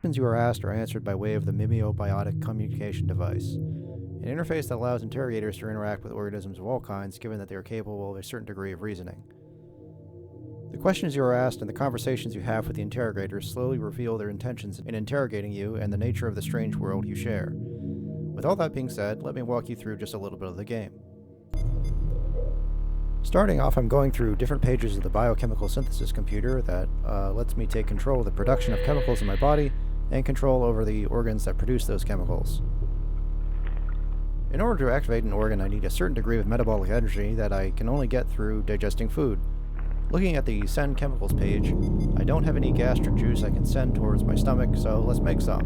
Questions you are asked are answered by way of the mimeobiotic communication device, an interface that allows interrogators to interact with organisms of all kinds, given that they are capable of a certain degree of reasoning. The questions you are asked and the conversations you have with the interrogators slowly reveal their intentions in interrogating you and the nature of the strange world you share. With all that being said, let me walk you through just a little bit of the game. Starting off, I'm going through different pages of the biochemical synthesis computer that lets me take control of the production of chemicals in my body and control over the organs that produce those chemicals. In order to activate an organ, I need a certain degree of metabolic energy that I can only get through digesting food. Looking at the Send Chemicals page, I don't have any gastric juice I can send towards my stomach, so let's make some.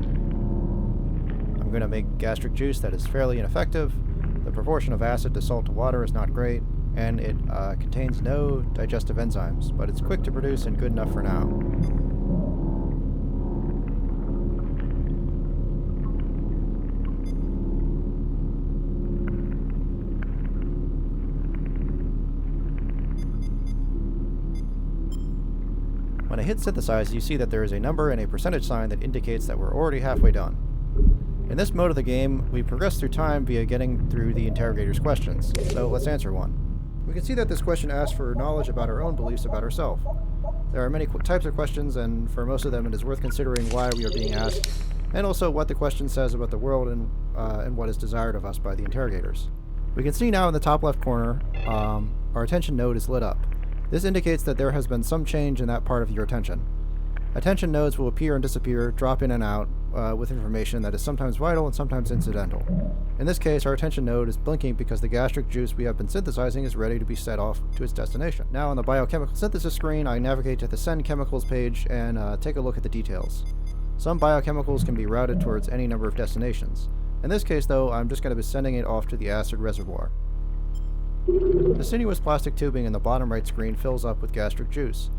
I'm going to make gastric juice that is fairly ineffective. The proportion of acid to salt to water is not great, and it contains no digestive enzymes, but it's quick to produce and good enough for now. When I hit synthesize, you see that there is a number and a percentage sign that indicates that we're already halfway done. In this mode of the game, we progress through time via getting through the interrogator's questions, so let's answer one. We can see that this question asks for knowledge about our own beliefs about ourselves. There are many types of questions, and for most of them it is worth considering why we are being asked, and also what the question says about the world and what is desired of us by the interrogators. We can see now in the top left corner, our attention node is lit up. This indicates that there has been some change in that part of your attention. Attention nodes will appear and disappear, drop in and out, with information that is sometimes vital and sometimes incidental. In this case, our attention node is blinking because the gastric juice we have been synthesizing is ready to be set off to its destination. Now on the biochemical synthesis screen, I navigate to the Send Chemicals page and take a look at the details. Some biochemicals can be routed towards any number of destinations. In this case, though, I'm just going to be sending it off to the acid reservoir. The sinuous plastic tubing in the bottom right screen fills up with gastric juice.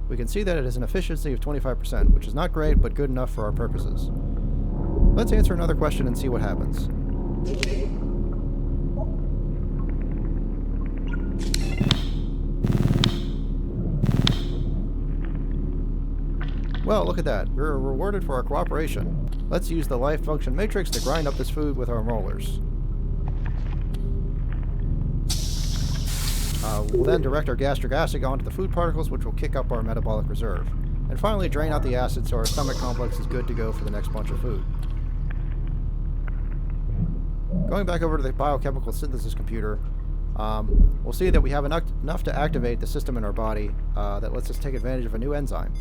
We can see that it has an efficiency of 25%, which is not great, but good enough for our purposes. Let's answer another question and see what happens. Well, look at that. We're rewarded for our cooperation. Let's use the life function matrix to grind up this food with our rollers. We'll then direct our gastric acid onto the food particles, which will kick up our metabolic reserve. And finally drain out the acid so our stomach complex is good to go for the next bunch of food. Going back over to the biochemical synthesis computer, we'll see that we have enough to activate the system in our body that lets us take advantage of a new enzyme.